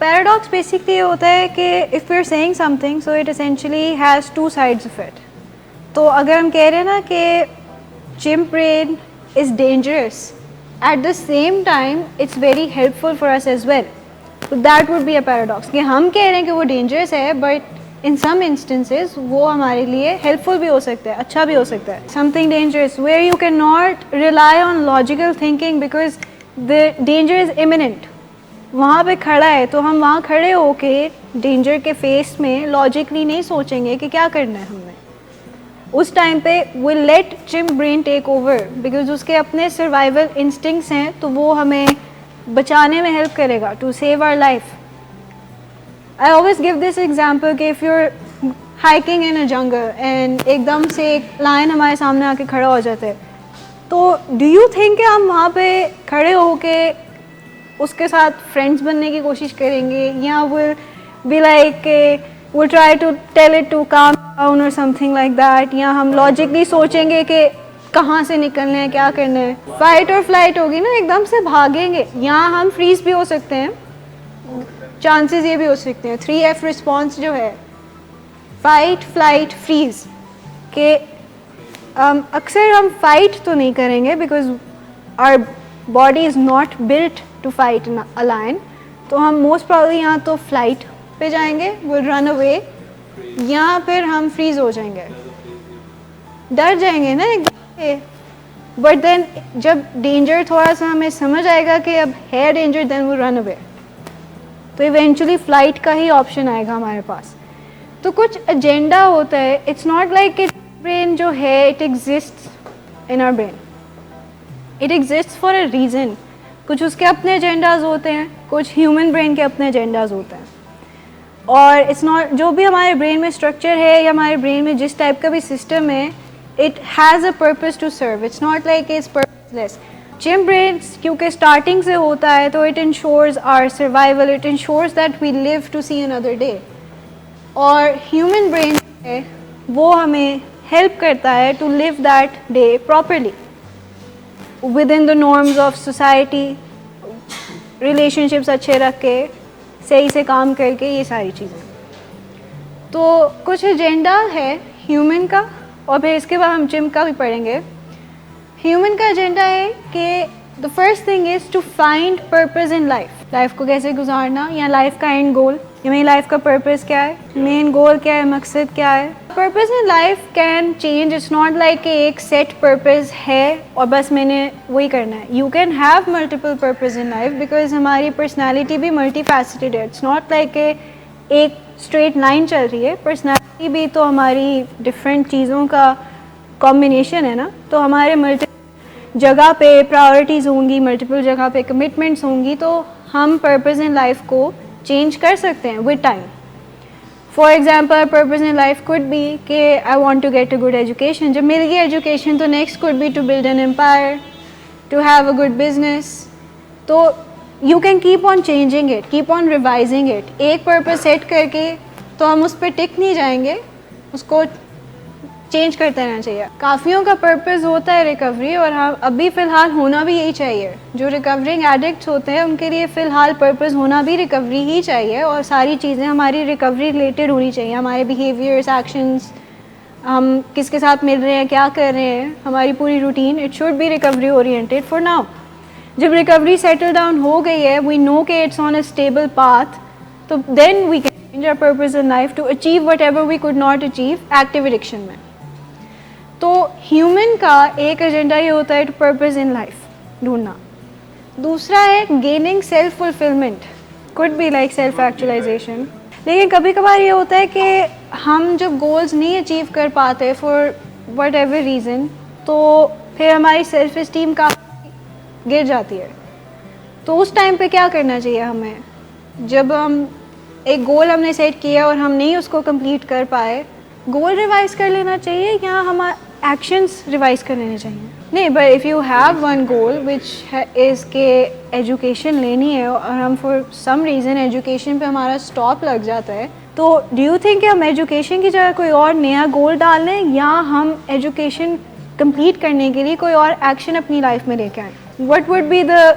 Paradox basically ये होता है कि if you are saying something so it essentially has two sides of it. तो अगर हम कह रहे हैं ना कि chimp brain is dangerous, at the same time it's very helpful for us as well, तो that would be a paradox कि हम कह रहे हैं कि वो डेंजरस है बट इन सम इंस्टेंसेस वो हमारे लिए हेल्पफुल भी हो सकता है, अच्छा भी हो सकता है। Something dangerous where you can not rely on logical thinking because the danger is imminent. वहाँ पे खड़ा है तो हम वहाँ खड़े होके डेंजर के फेस में लॉजिकली नहीं सोचेंगे कि क्या करना है हमने। उस टाइम पे we'll let chimp brain take over because उसके अपने सर्वाइवल इंस्टिंक्ट्स हैं, तो वो हमें बचाने में हेल्प करेगा to save our life. I always give this example कि if you're hiking in a jungle and एकदम से एक लायन हमारे सामने आके खड़ा हो जाता है, तो डू यू थिंक कि हम वहाँ पे खड़े होके उसके साथ फ्रेंड्स बनने की कोशिश करेंगे या we'll be like we'll try to tell it to calm down और समथिंग लाइक दैट, या हम लॉजिकली सोचेंगे कि कहाँ से निकलना है, क्या करना है। फाइट और फ्लाइट होगी ना, एकदम से भागेंगे, यहाँ हम फ्रीज भी हो सकते हैं, चांसेस ये भी हो सकते हैं। 3F रिस्पॉन्स जो है फाइट फ्लाइट फ्रीज के अक्सर हम फाइट तो नहीं करेंगे because our body is not built to fight a lion, तो हम मोस्ट प्रॉब्ली यहाँ तो फ्लाइट पे जाएंगे, विल रन अवे, या फिर हम फ्रीज हो जाएंगे, डर जाएंगे ना एकदम से। बट देन जब डेंजर थोड़ा सा हमें समझ आएगा कि अब है danger, then we'll run away, तो इवेंचुअली फ्लाइट का ही ऑप्शन आएगा हमारे पास। तो कुछ एजेंडा होता है, it's not like it brain जो है it exist in our brain, it exist for a reason. कुछ उसके अपने एजेंडाज होते हैं, कुछ ह्यूमन ब्रेन के अपने एजेंडाज होते हैं, और इट्स नॉट जो भी हमारे ब्रेन में स्ट्रक्चर है या हमारे ब्रेन में जिस टाइप का भी सिस्टम है, it has a purpose to serve, it's not like it's purposeless. Chimp brain क्योंकि स्टार्टिंग से होता है तो it ensures our survival, it ensures that we live to see another day. और ह्यूमन ब्रेन है वो हमें हेल्प करता है to live that day properly within the norms of society, relationships अच्छे रख के, सही से काम करके, ये सारी चीज़ें। तो कुछ एजेंडा है ह्यूमन का, और फिर इसके बाद हम चिम्प का भी पढ़ेंगे। ह्यूमन का एजेंडा है कि the first thing is to find purpose in life. Life को कैसे गुजारना, या लाइफ का एंड गोल, या मेरी लाइफ का पर्पस क्या है, मेन गोल क्या है, मकसद क्या है। Purpose in life can change, it's not like कि एक सेट पर्पस है और बस मैंने वही करना है। You can have multiple purpose in life because हमारी पर्सनैलिटी भी मल्टी फैसेटेड है। इट्स नॉट लाइक एक स्ट्रेट लाइन चल रही है, पर्सनैलिटी भी तो हमारी डिफरेंट चीज़ों का कॉम्बिनेशन है ना। तो हमारे मल्टी जगह पे प्रायोरिटीज़ होंगी, मल्टीपल जगह पे कमिटमेंट्स होंगी, तो हम पर्पस इन लाइफ को चेंज कर सकते हैं with time. For example purpose in life could be कि I want to get a good education, जब मिल गई एजुकेशन तो next could be to build an empire, to have a good business. तो you can keep on changing it, keep on revising it. एक पर्पस set करके तो हम उस पर टिक नहीं जाएंगे, उसको चेंज करते रहना चाहिए। काफ़ियों का पर्पस होता है रिकवरी, और हाँ अभी फ़िलहाल होना भी यही चाहिए। जो रिकवरिंग एडिक्ट्स होते हैं उनके लिए फ़िलहाल पर्पस होना भी रिकवरी ही चाहिए, और सारी चीज़ें हमारी रिकवरी रिलेटेड होनी चाहिए। हमारे बिहेवियर्स, एक्शंस, हम किसके साथ मिल रहे हैं, क्या कर रहे हैं, हमारी पूरी routine, it should be recovery oriented for now. जब रिकवरी सेटल डाउन हो गई है, वी नो कि it's on a stable path, तो then we can change our purpose in life to achieve whatever we could not achieve active addiction में। तो human का एक एजेंडा ये होता है टू पर्पस इन लाइफ ढूंढना। दूसरा है gaining self fulfilment, could be like self actualisation. लेकिन कभी कभार ये होता है कि हम जब गोल्स नहीं अचीव कर पाते फॉर वट एवर रीज़न, तो फिर हमारी सेल्फ इस्टीम काफ़ी गिर जाती है। तो उस टाइम पे क्या करना चाहिए हमें, जब हम एक गोल हमने सेट किया और हम नहीं उसको कंप्लीट कर पाए, गोल रिवाइज कर लेना चाहिए या हमारे एक्शंस रिवाइज कर लेने चाहिए? नहीं, but if you have one goal which is के एजुकेशन लेनी है और हम फॉर सम रीज़न एजुकेशन पे हमारा स्टॉप लग जाता है, तो डू यू थिंक कि हम एजुकेशन की जगह कोई और नया गोल डाल लें, या हम एजुकेशन कंप्लीट करने के लिए कोई और एक्शन अपनी लाइफ में लेके आएँ? What would be the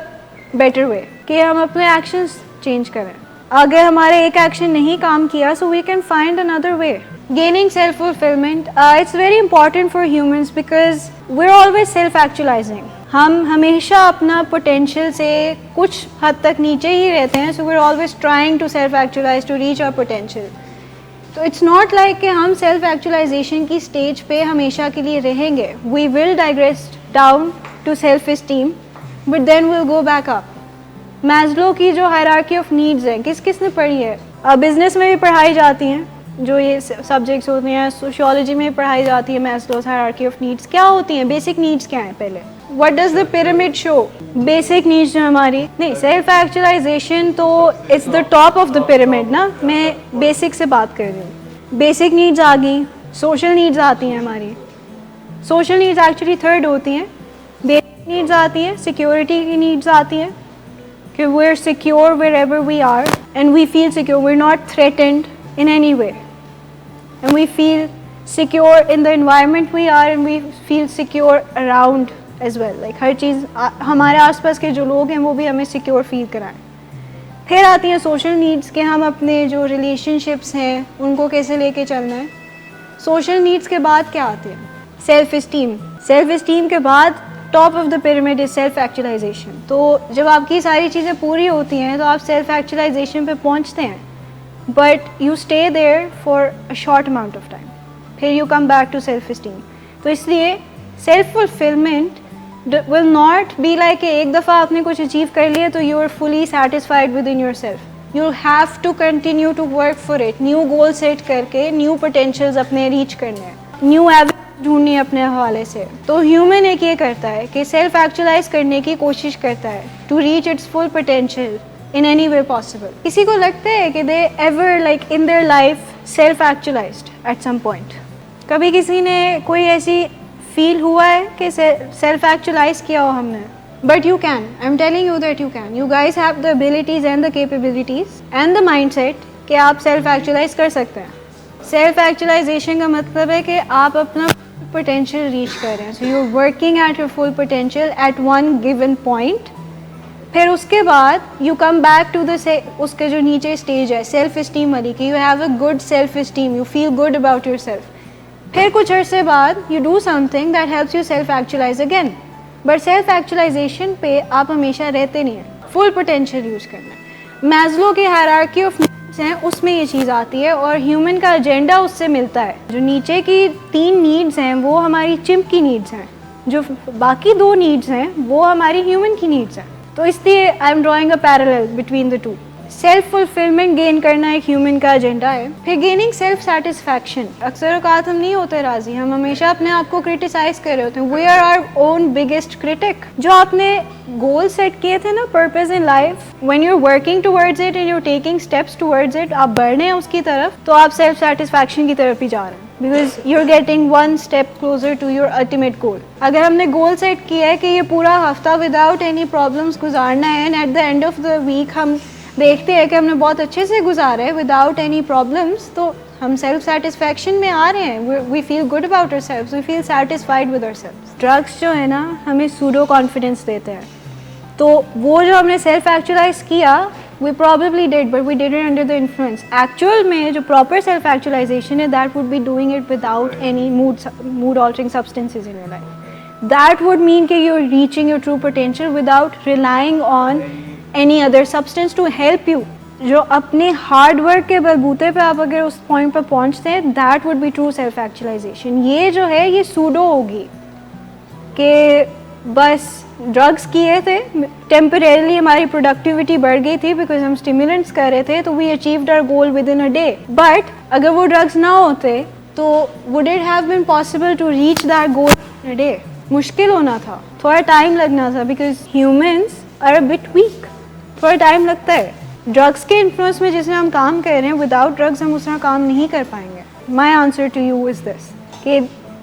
better way कि हम अपने एक्शंस चेंज करें? अगर हमारे एक एक्शन नहीं काम किया, so we can find another way. Gaining self-fulfillment, it's very important for humans because we're always self-actualizing. हम हमेशा अपना potential से कुछ हद तक नीचे ही रहते हैं, so we're always trying to self-actualize to reach our potential. तो it's not like कि हम self-actualization की stage पे हमेशा के लिए रहेंगे. We will digress down to self-esteem, but then we'll go back up. Maslow की जो हायरार्की ऑफ नीड्स है, किसने पढ़ी है? बिजनेस में भी पढ़ाई जाती हैं, जो ये सब्जेक्ट्स होते हैं, सोशियोलॉजी में भी पढ़ाई जाती है. मैस्लोस हायरार्की ऑफ नीड्स क्या होती हैं? बेसिक नीड्स क्या हैं? पहले what does the pyramid show? Basic needs जो हमारी नहीं, सेल्फ एक्चुअलाइजेशन तो it's the top of the pyramid ना. मैं बेसिक से बात कर रही हूँ. बेसिक नीड्स आ गई, सोशल नीड्स आती हैं हमारी. सोशल नीड्स एक्चुअली थर्ड होती हैं. बेसिक नीड्स आती हैं, सिक्योरिटी की नीड्स आती हैं कि we're secure wherever we are and we feel secure, we're not threatened in any way, and we feel secure in the environment we are and we feel secure around as well. Like हर चीज़ हमारे आसपास के जो लोग हैं वो भी हमें secure feel कराएं. फिर आती हैं social needs कि हम अपने जो relationships हैं उनको कैसे लेके चलना है. social needs के बाद क्या आती है? self esteem. self esteem के बाद top of the pyramid is self actualisation. तो जब आपकी सारी चीज़ें पूरी होती हैं तो आप सेल्फ एक्चुअलाइजेशन पे पहुंचते हैं, but you stay there for a short amount of time, फिर you come back to self esteem. तो इसलिए self fulfilment will not be like एक दफ़ा आपने कुछ अचीव कर लिया तो you are fully satisfied within yourself. You have to continue to work for it. New goal set करके न्यू पोटेंशियल्स अपने रीच करने हैं, न्यू ढूंढनी अपने हवाले से. तो ह्यूमन एक ये करता है कि सेल्फ एक्चुअलाइज करने की कोशिश करता है to reach its full potential in any way possible. किसी को लगता है कि they ever like in their life self actualized at some point? कभी किसी ने कोई ऐसी फील हुआ है कि सेल्फ एक्चुअलाइज किया हो हमने? But you can. I am telling you that you can. You guys have the abilities and the capabilities and the mindset कि आप सेल्फ एक्चुअलाइज कर सकते हैं. सेल्फ एक्चुअलाइजेशन का मतलब है कि आप अपना पोटेंशियल रीच कर रहे हैं. So you are working at your full potential at one given point. फिर उसके बाद you come back to the उसके जो नीचे स्टेज है सेल्फ इस्टीम वाली कि you have a good self esteem, you feel good about your self. फिर कुछ अरसे बाद you do something that helps you self actualise again. But self actualisation पे आप हमेशा रहते नहीं हैं, फुल पोटेंशियल यूज करना है. मैस्लो की हायरार्की ऑफ हैं उसमें ये चीज़ आती है और ह्यूमन का एजेंडा उससे मिलता है. जो नीचे की 3 नीड्स हैं वो हमारी चिंप की नीड्स हैं, जो बाकी 2 नीड्स हैं वो हमारी ह्यूमन की नीड्स हैं. तो इसलिए I am drawing a parallel between the two. Self fulfilment gain करना एक ह्यूमन का एजेंडा है. फिर गेनिंग सेल्फ सेटिस्फैक्शन. अक्सर औकात हम नहीं होते राजी, हम हमेशा अपने आप को क्रिटिसाइज कर रहे होते हैं. We are our own biggest critic. जो आपने गोल सेट किए थे ना, purpose in life, when you are working towards it and you are taking steps towards it, आप बढ़ रहे हैं उसकी तरफ, तो आप सेल्फ सेटिस्फैक्शन की तरफ ही जा रहे हैं. Because you are getting one step closer to your ultimate goal. अगर हमने गोल सेट किया है कि ये पूरा हफ्ता विदाउट एनी प्रॉब्लम्स गुजारना है and at the end of the week हम देखते हैं कि हमने बहुत अच्छे से गुजारा है विदाउट एनी प्रॉब्लम्स, तो हम सेल्फ सेटिस्फैक्शन में आ रहे हैं. We feel good about ourselves, we feel satisfied with ourselves. Drugs जो है ना हमें सूडो कॉन्फिडेंस देते हैं. तो वो जो हमने सेल्फ एक्चुअलाइज किया, we probably did, but we did it under the influence. Actual में जो प्रॉपर सेल्फ एक्चुअलाइजेशन है, that would be doing it without any mood altering substances in your life. That would mean कि you are reaching your true potential without relying on any other substance to help you. जो अपने hard work के बलबूते पे आप अगर उस point पर पहुंचते हैं, that would be true self actualisation. ये जो है ये सूडो होगी कि बस ड्रग्स किए थे, टेम्परेरली हमारी प्रोडक्टिविटी बढ़ गई थी बिकॉज हम स्टिमुलेंट्स कर रहे थे, तो we achieved our goal with in a day. But अगर वो ड्रग्स ना होते तो would it have been possible to reach that goal in a day? मुश्किल होना था, थोड़ा टाइम लगना था, because humans are a bit weak. थोड़ा टाइम लगता है. ड्रग्स के इन्फ्लुएंस में जिसमें हम काम कर रहे हैं, विदाउट ड्रग्स हम उस तरह काम नहीं कर पाएंगे. My answer to you is this कि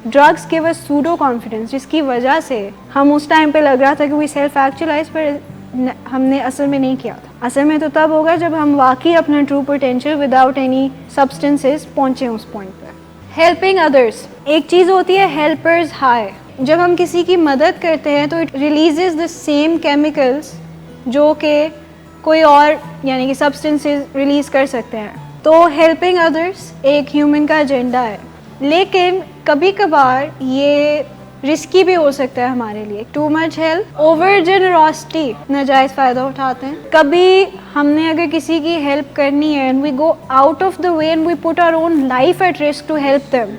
drugs give us pseudo confidence, जिसकी वजह से हम उस टाइम पे लग रहा था कि वी सेल्फ एक्चुअलाइज, पर हमने असल में नहीं किया था. असल में तो तब होगा जब हम वाकई अपना true potential without any substances पहुँचे उस पॉइंट पर. Helping others. एक चीज़ होती है हेल्पर्स हाई. जब हम किसी की मदद करते हैं तो it releases the same chemicals जो कि कोई और यानी कि सब्सटेंसेस रिलीज़ कर सकते हैं। तो हेल्पिंग अदर्स एक ह्यूमन का एजेंडा है, लेकिन कभी कभार ये रिस्की भी हो सकता है हमारे लिए। Too much help, over generosity, नाजायज़ फ़ायदा उठाते हैं। कभी हमने अगर किसी की हेल्प करनी है and we go out of the way and we put our own life at risk to help them,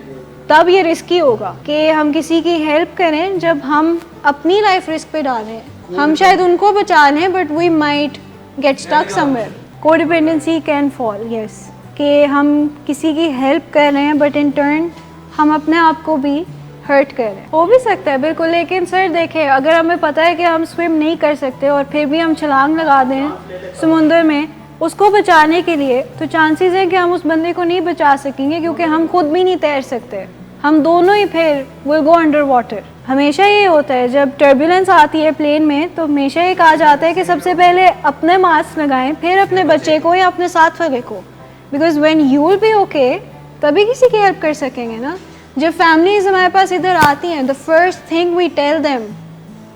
तब ये रिस्की होगा कि हम किसी की हेल्प करें जब हम अपनी लाइफ रिस्क पे डालें। हम शायद उनको बचा लें but we might get stuck somewhere. Codependency can fall, yes, कि हम किसी की हेल्प कर रहे हैं बट इन टर्न हम अपने आप को भी हर्ट कर रहे हैं। हो भी सकता है बिल्कुल, लेकिन सर देखें, अगर हमें पता है कि हम स्विम नहीं कर सकते और फिर भी हम छलांग लगा दें समुंदर में उसको बचाने के लिए, तो चांसेस हैं कि हम उस बंदे को नहीं बचा सकेंगे क्योंकि हम खुद भी नहीं तैर सकते। हम दोनों ही फिर विल गो अंडर वाटर। हमेशा ये होता है जब टर्बुलेंस आती है प्लेन में, तो हमेशा ये कहा जाता है कि सबसे पहले अपने मास्क लगाएं, फिर अपने बच्चे को या अपने साथ वाले को, because when you will be okay तभी किसी की हेल्प कर सकेंगे ना। जब फैमिलीज हमारे पास इधर आती हैं, the first thing we tell them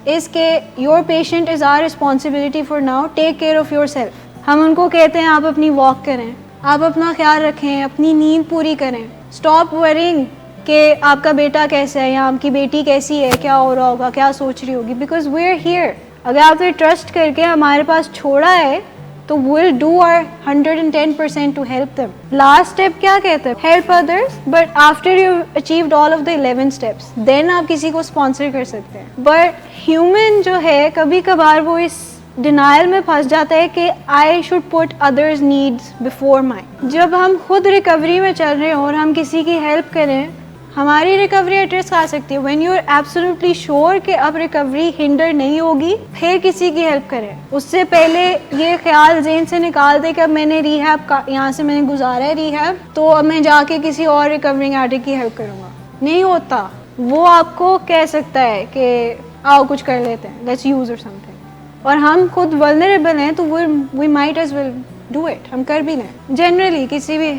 is के your patient is our responsibility for now, take care of yourself. हम उनको कहते हैं आप अपनी वॉक करें, आप अपना ख्याल रखें, अपनी नींद पूरी करें, स्टॉप वरिंग कि आपका बेटा कैसा है या आपकी बेटी कैसी है, क्या हो रहा होगा, क्या सोच रही होगी, बिकॉज वी आर हियर। अगर आपने ट्रस्ट करके हमारे पास छोड़ा है तो will do our 110% to help them. Last step क्या कहते हैं? Help others, but after you achieved all of the 11 steps then आप किसी को स्पॉन्सर कर सकते हैं। बट ह्यूमन जो है कभी कभार वो इस डिनायल में फंस जाता है कि I should put others needs before mine. जब हम खुद रिकवरी में चल रहे हो और हम किसी की हेल्प करें, हमारी रिकवरी एट रिस्क आ सकती है। When you are absolutely sure कि अब रिकवरी हिंडर नहीं होगी, फिर किसी की हेल्प करें। उससे पहले ये ख्याल ज़हन से निकाल दे कि अब मैंने रिहैब का यहाँ से मैंने गुजारा है रिहैब, तो अब मैं जाके किसी और रिकवरिंग एडिक्ट की हेल्प करूँगा। नहीं होता। वो आपको कह सकता है कि आओ कुछ कर लेते हैं, लेट्स यूज़ और समथिंग, और हम खुद वल्नरेबल हैं तो we might as well do it. हम कर भी लें जनरली किसी भी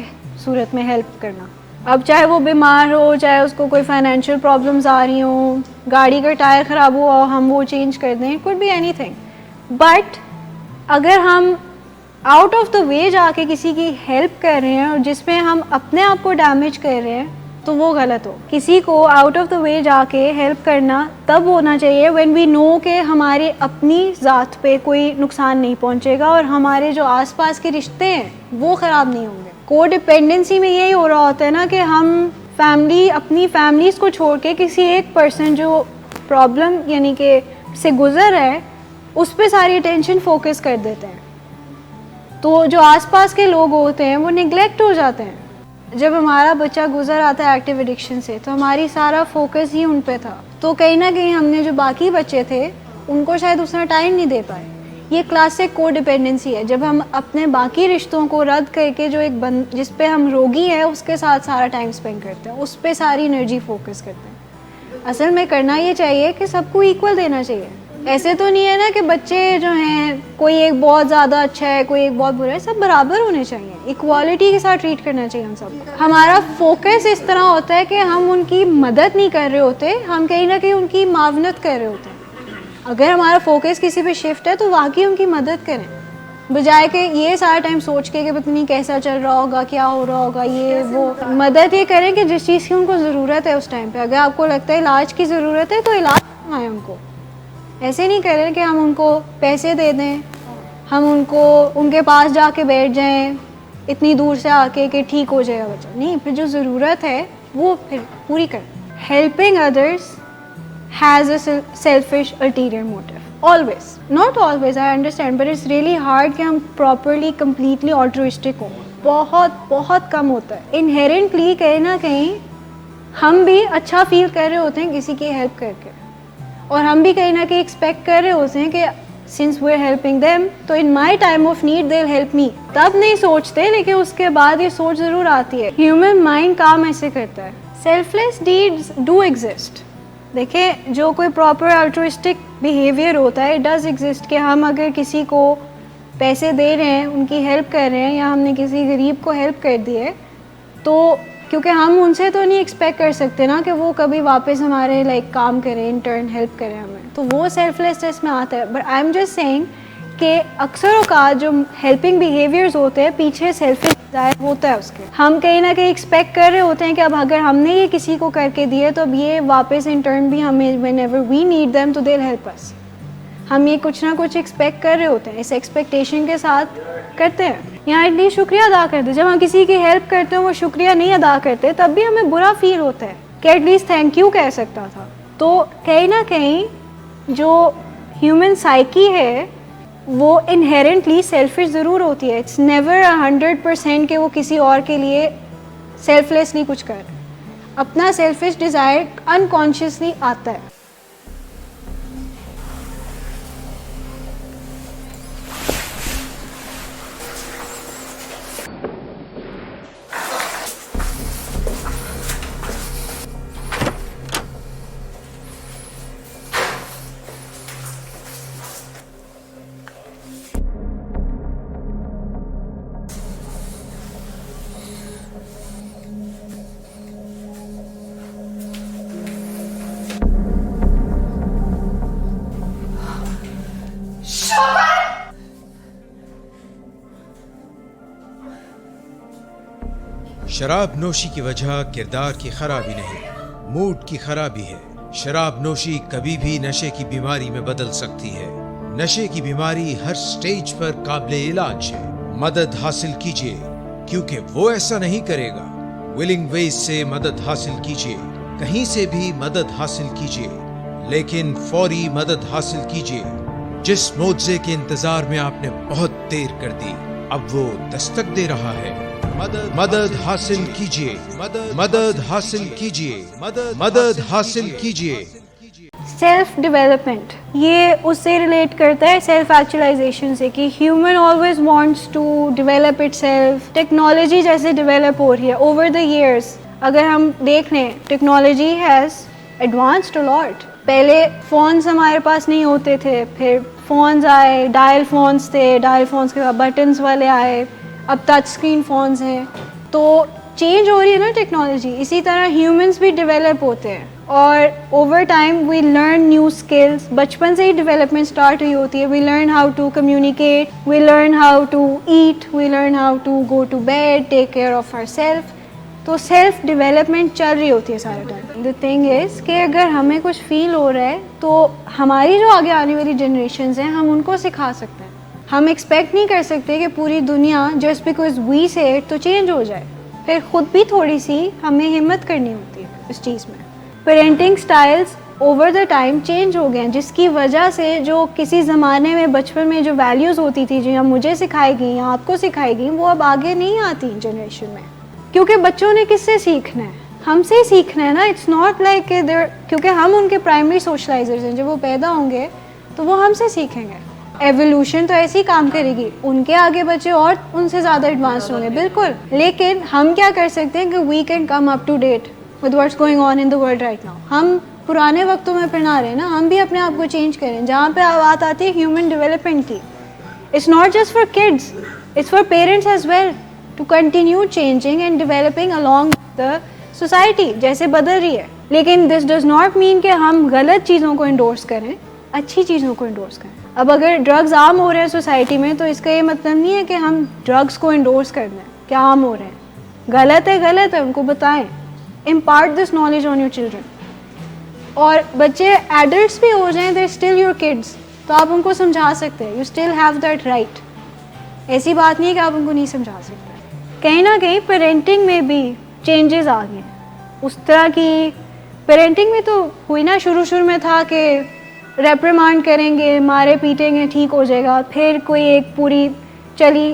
सूरत में हेल्प करना। अब चाहे वो बीमार हो, चाहे उसको कोई फाइनेंशियल प्रॉब्लम्स आ रही हो, गाड़ी का टायर ख़राब हुआ हो, हम वो चेंज कर दें, कुड बी एनीथिंग। बट अगर हम आउट ऑफ द वे जाके किसी की हेल्प कर रहे हैं और जिसमें हम अपने आप को डैमेज कर रहे हैं, तो वो गलत हो। किसी को आउट ऑफ द वे जाके हेल्प करना तब होना चाहिए व्हेन वी नो कि हमारे अपनी ज़ात पे कोई नुकसान नहीं पहुंचेगा और हमारे जो आसपास के रिश्ते हैं वो ख़राब नहीं होंगे। कोडिपेंडेंसी में यही हो रहा होता है ना कि हम अपनी फैमिलीज़ को छोड़ के किसी एक पर्सन जो प्रॉब्लम यानी कि से गुजर है उस पर सारी अटेंशन फोकस कर देते हैं, तो जो आसपास के लोग होते हैं वो निगलेक्ट हो जाते हैं। जब हमारा बच्चा गुजर आता है एक्टिव एडिक्शन से, तो हमारी सारा फोकस ही उन पे था, तो कहीं ना कहीं हमने जो बाकी बच्चे थे उनको शायद उतना टाइम नहीं दे पाए। ये क्लासिक कोडिपेंडेंसी है, जब हम अपने बाकी रिश्तों को रद्द करके जो एक जिस पे हम रोगी हैं उसके साथ सारा टाइम स्पेंड करते हैं, उस पे सारी एनर्जी फोकस करते हैं। असल में करना ये चाहिए कि सबको इक्वल देना चाहिए। ऐसे तो नहीं है ना कि बच्चे जो हैं कोई एक बहुत ज़्यादा अच्छा है, कोई एक बहुत बुरा है, सब बराबर होने चाहिए, इक्वालिटी के साथ ट्रीट करना चाहिए हम सबको। हमारा फोकस इस तरह होता है कि हम उनकी मदद नहीं कर रहे होते, हम कहीं ना कहीं उनकी मावनत कर रहे होते हैं। अगर हमारा फोकस किसी पे शिफ्ट है तो वाकई उनकी मदद करें, बजाय कि ये सारा टाइम सोच के कि पता नहीं कैसा चल रहा होगा, क्या हो रहा होगा, ये वो। मदद ये करें कि जिस चीज़ की उनको ज़रूरत है उस टाइम पे। अगर आपको लगता है इलाज की ज़रूरत है तो इलाज करवाएं उनको। ऐसे नहीं करें कि हम उनको पैसे दे दें, हम उनको उनके पास जाके बैठ जाएं इतनी दूर से आके कि ठीक हो जाएगा बच्चा। नहीं, फिर जो ज़रूरत है वो फिर पूरी करें। Helping others has a selfish ulterior motive, always, not always, I understand, but it's really hard कि हम properly completely altruistic हो। बहुत कम होता है। inherently कहीं ना कहीं हम भी अच्छा फील कर रहे होते हैं किसी की हेल्प करके, और हम भी कहीं ना कहीं एक्सपेक्ट कर रहे होते हैं कि since we're helping them तो in my time of need they'll help me। तब नहीं सोचते, लेकिन उसके बाद ये सोच ज़रूर आती है। ह्यूमन माइंड काम ऐसे करता है। Selfless deeds do exist. देखिए, जो कोई प्रॉपर अल्ट्रुइस्टिक बिहेवियर होता है, इट डज़ एग्जिस्ट, कि हम अगर किसी को पैसे दे रहे हैं, उनकी हेल्प कर रहे हैं, या हमने किसी गरीब को हेल्प कर दी है, तो क्योंकि हम उनसे तो नहीं एक्सपेक्ट कर सकते ना कि वो कभी वापस हमारे काम करें, इन टर्न हेल्प करें हमें, तो वो सेल्फलेसनेस में आता है। But I am just saying कि अक्सर औकात जो हेल्पिंग बिहेवियर्स होते हैं पीछे सेल्फिश डिज़ायर होता है उसके। हम कहीं ना कहीं एक्सपेक्ट कर रहे होते हैं कि अब अगर हमने ये किसी को करके दिए तो अब ये वापस इन टर्न भी हमें व्हेनेवर वी नीड देम तो दे विल हेल्प अस। हम ये कुछ ना कुछ एक्सपेक्ट कर रहे होते हैं, इस एक्सपेक्टेशन के साथ करते हैं। यहाँ एटलीस्ट शुक्रिया अदा करते हैं। जब हम किसी की हेल्प करते हैं वो शुक्रिया नहीं अदा करते तब भी हमें बुरा फील होता है कि एटलीस्ट थैंक यू कह सकता था। तो कहीं ना कहीं जो ह्यूमन साइकी है वो इनहेरेंटली सेल्फिश ज़रूर होती है। इट्स नेवर 100% कि वो किसी और के लिए सेल्फलेसली कुछ कर, अपना सेल्फिश डिज़ायर अनकॉन्शियसली आता है। शराब नोशी की वजह किरदार की खराबी नहीं, मूड की खराबी है। शराब नोशी कभी भी नशे की बीमारी में बदल सकती है। नशे की बीमारी हर स्टेज पर काबिल इलाज है। मदद हासिल कीजिए क्योंकि वो ऐसा नहीं करेगा। विलिंग वेज से मदद हासिल कीजिए, कहीं से भी मदद हासिल कीजिए, लेकिन फौरी मदद हासिल कीजिए। जिस मुआवजे के इंतजार में आपने बहुत देर कर दी अब वो दस्तक दे रहा है। मदद हासिल कीजिए, मदद हासिल कीजिए, मदद हासिल कीजिए। सेल्फ डेवलपमेंट ये उससे रिलेट करता है सेल्फ एक्चुअलाइजेशन से कि human always wants to develop itself. Technology जैसे डेवलप हो रही है ओवर द इयर्स, अगर हम देख लें technology has advanced a lot. पहले फ़ोन्स हमारे पास नहीं होते थे, फिर फ़ोन्स आए, डायल फ़ोन्स थे, डायल फ़ोन्स के बाद बटन्स वाले आए, अब टच स्क्रीन फ़ोन्स हैं। तो चेंज हो रही है ना टेक्नोलॉजी, इसी तरह ह्यूमंस भी डेवलप होते हैं और over time we learn new skills. बचपन से ही डेवलपमेंट स्टार्ट हुई होती है। We learn how to communicate, we learn how to eat, we learn how to go to bed, take care of our self. तो सेल्फ डेवलपमेंट चल रही होती है सारा टाइम। द थिंग इज़ कि अगर हमें कुछ फील हो रहा है तो हमारी जो आगे आने वाली जनरेशन्स हैं हम उनको सिखा सकते हैं। हम एक्सपेक्ट नहीं कर सकते कि पूरी दुनिया जस्ट बिकॉज वी से इट तो चेंज हो जाए। फिर ख़ुद भी थोड़ी सी हमें हिम्मत करनी होती है इस चीज़ में। Parenting styles over the time change हो गए हैं, जिसकी वजह से जो किसी ज़माने में बचपन में जो वैल्यूज़ होती थी जो मुझे सिखाई गई या आपको सिखाई गई वो अब आगे नहीं आती जनरेशन में। क्योंकि बच्चों ने किससे सीखना है? हमसे ही सीखना है ना। इट्स नॉट लाइक क्योंकि हम उनके प्राइमरी सोशलाइजर्स हैं। जब वो पैदा होंगे तो वो हमसे सीखेंगे। एवोल्यूशन तो ऐसे ही काम करेगी, उनके आगे बच्चे और उनसे ज़्यादा एडवांस होंगे बिल्कुल। लेकिन हम क्या कर सकते हैं कि we can come up to date with what's going on in the world right now. हम पुराने वक्तों में फिर ना रहे ना, हम भी अपने आप को चेंज करें। जहाँ पे बात आती है ह्यूमन डेवलपमेंट की, it's not just for kids, it's for parents as well to continue changing and developing along the society जैसे बदल रही है। लेकिन दिस डज नॉट मीन कि हम गलत चीज़ों को इंडोर्स करें, अच्छी चीज़ों को इंडोर्स करें। अब अगर ड्रग्स आम हो रहे हैं सोसाइटी में तो इसका ये मतलब नहीं है कि हम ड्रग्स को इंडोर्स कर दें कि आम हो रहे हैं। गलत है, उनको बताएं। Impart this knowledge on your children. और बच्चे एडल्ट्स भी हो जाएं, दे स्टिल योर किड्स, तो आप उनको समझा सकते हैं। You still have that right. ऐसी बात नहीं है कि आप उनको नहीं समझा सकते। कहीं ना कहीं पेरेंटिंग में भी चेंजेस आ गए। उस तरह की पेरेंटिंग में तो हुई ना, शुरू में था कि रेप्रिमांड करेंगे, मारे पीटेंगे, ठीक हो जाएगा। फिर कोई एक पूरी चली,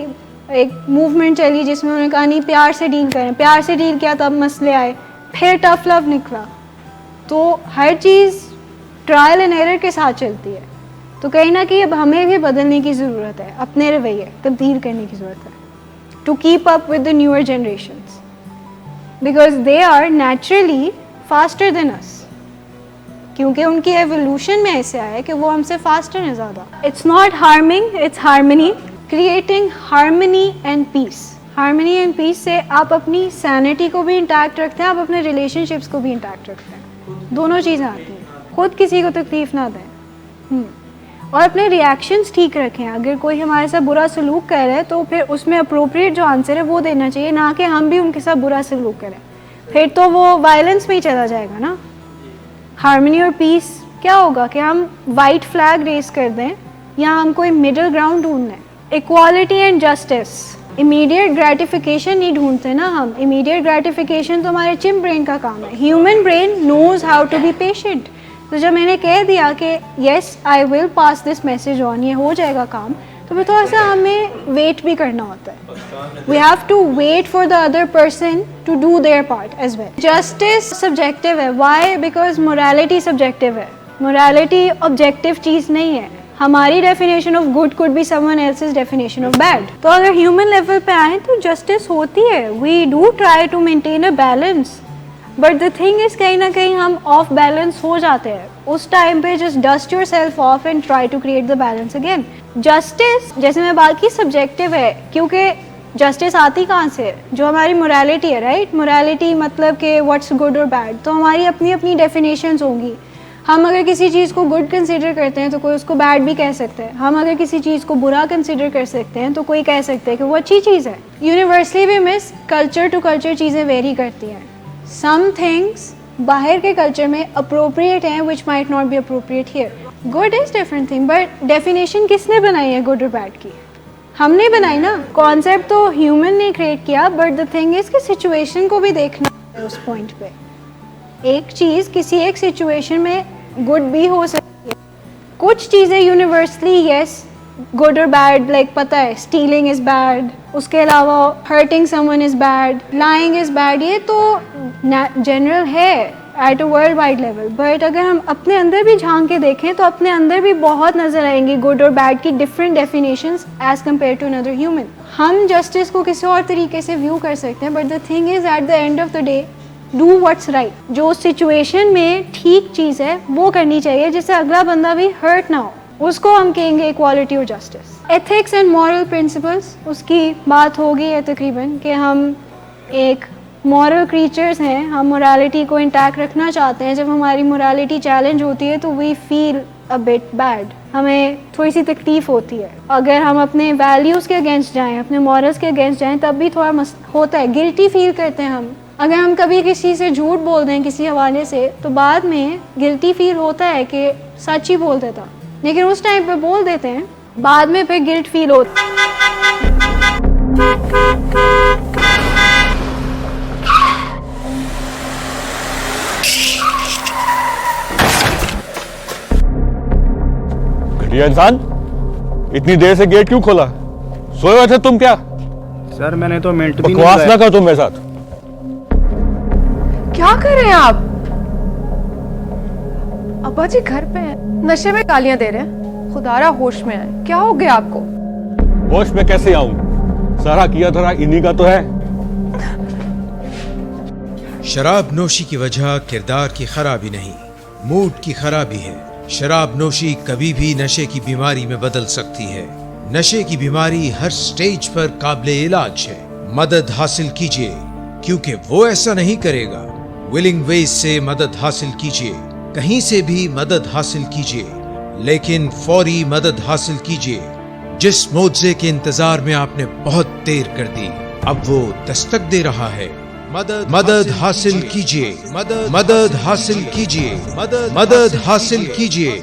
एक मूवमेंट चली जिसमें उन्होंने कहा नहीं प्यार से डील करें, प्यार से डील किया तब मसले आए, फिर टफ लव निकला। तो हर चीज़ ट्रायल एंड एरर के साथ चलती है। तो कहीं ना कहीं अब हमें भी बदलने की ज़रूरत है, अपने रवैये तब्दील करने की ज़रूरत है to keep up with the newer generations because they are naturally faster than us. क्योंकि उनकी एवोल्यूशन में ऐसे आया है कि वो हमसे फास्टर हैं ज़्यादा। It's not harming, it's harmony, creating harmony and peace. Harmony and peace से आप अपनी सैनिटी को भी इंटैक्ट रखते हैं, आप अपने रिलेशनशिप्स को भी इंटैक्ट रखते हैं। दोनों चीज़ें आती हैं। खुद किसी को तकलीफ़ ना दें। और अपने रिएक्शंस ठीक रखें। अगर कोई हमारे साथ बुरा सलूक कर रहा है तो फिर उसमें अप्रोप्रिएट जो आंसर है वो देना चाहिए, ना कि हम भी उनके साथ बुरा सलूक करें, फिर तो वो वायलेंस में ही चला जाएगा ना। हार्मनी और पीस क्या होगा कि हम वाइट फ्लैग रेस कर दें या हम कोई मिडिल ग्राउंड ढूंढ लें। Equality and justice, immediate gratification नहीं ढूंढते ना हम, इमीडिएट ग्रेटिफिकेशन तो हमारे चिम्प ब्रेन का काम है। Human brain knows how to be patient. तो जब मैंने कह दिया कि yes I will pass this message on, ये हो जाएगा काम, तो फिर थोड़ा सा हमें वेट भी करना होता है। We have to wait for the other person to do their part as well. Justice subjective है, व्हाई? बिकॉज मोरालिटी सब्जेक्टिव है, मोरालिटी ऑब्जेक्टिव चीज़ नहीं है। हमारी definition of good could be someone else's definition of bad. तो अगर human level पे आए तो जस्टिस होती है, we do try to maintain a balance, but the thing is कहीं ना कहीं हम ऑफ बैलेंस हो जाते हैं। उस टाइम पे just dust your self off and try to create the balance again. Justice जैसे मैं बात की सब्जेक्टिव है, क्योंकि जस्टिस आती कहाँ से? जो हमारी मोरालिटी है, राइट? मोरालिटी मतलब कि व्हाट्स गुड और बैड, तो हमारी अपनी अपनी डेफिनेशंस होंगी। हम अगर किसी चीज़ को गुड कंसीडर करते हैं तो कोई उसको बैड भी कह सकता है। हम अगर किसी चीज़ को बुरा कंसीडर कर सकते हैं तो कोई कह सकता है कि वो अच्छी चीज़ है। यूनिवर्सली भी मिस कल्चर टू कल्चर चीज़ें वेरी करती हैं। सम थिंग्स बाहर के कल्चर में अप्रोप्रिएट हैं which might not be appropriate here. Good is different thing, but definition किसने बनाई है गुड और बैड की? हमने बनाई ना। कॉन्सेप्ट तो ह्यूमन ने क्रिएट किया, बट द थिंग इज़ कि सिचुएशन को भी देखना है उस पॉइंट पे। एक चीज़ किसी एक सिचुएशन में गुड भी हो सकती है। कुछ चीज़ें यूनिवर्सली यस गुड और बैड, लाइक पता है स्टीलिंग इज़ बैड, उसके अलावा hurting someone is bad, lying is bad, ये तो जनरल है at a world wide level. But अगर हम अपने अंदर भी झांक के देखें तो अपने अंदर भी बहुत नज़र आएंगी गुड और बैड की different definitions as compare to another human. हम जस्टिस को किसी और तरीके से व्यू कर सकते हैं, but the thing is at the end of the day do what's right. जो सिचुएशन में ठीक चीज़ है वो करनी चाहिए, जिससे अगला बंदा भी हर्ट ना हो, उसको हम कहेंगे इक्वालिटी और justice. Ethics and moral principles, उसकी बात होगी है तकरीबन कि हम एक मॉरल क्रीचर्स हैं, हम मोरालिटी को इंटैक्ट रखना चाहते हैं। जब हमारी मोरालिटी चैलेंज होती है तो we feel a bit bad, हमें थोड़ी सी तकलीफ होती है। अगर हम अपने वैल्यूज़ के अगेंस्ट जाएं, अपने मॉरल्स के अगेंस्ट जाएं, तब भी थोड़ा होता है, गिल्टी फील करते हैं हम। अगर हम कभी किसी से झूठ बोल दें किसी हवाले से, तो बाद में गिल्टी फील होता है कि सच ही बोल देता, लेकिन उस टाइम पे बोल देते हैं, बाद में फिर गिल्ट फील होता है। घटिया इंसान, इतनी देर से गेट क्यों खोला? सोए हुए थे तुम क्या? सर मैंने तो मिनट भी बकवास ना करो तुम मेरे साथ। क्या कर रहे हैं आप? अब्बा जी घर पे हैं, नशे में गालियां दे रहे हैं। खुदारा होश में आए, क्या हो गया आपको? होश में कैसे आऊं? सारा किया धरा इन्हीं का तो है। शराब नोशी की वजह किरदार की खराबी नहीं, मूड की खराबी है। शराब नोशी कभी भी नशे की बीमारी में बदल सकती है। नशे की बीमारी हर स्टेज पर काबिले इलाज है। मदद हासिल कीजिए, क्योंकि वो ऐसा नहीं करेगा। विलिंग वेज से मदद हासिल कीजिए, कहीं से भी मदद हासिल कीजिए, लेकिन फौरी मदद हासिल कीजिए। जिस मुआवजे के इंतजार में आपने बहुत देर कर दी, अब वो दस्तक दे रहा है। मदद हासिल कीजिए, मदद हासिल कीजिए, मदद हासिल कीजिए।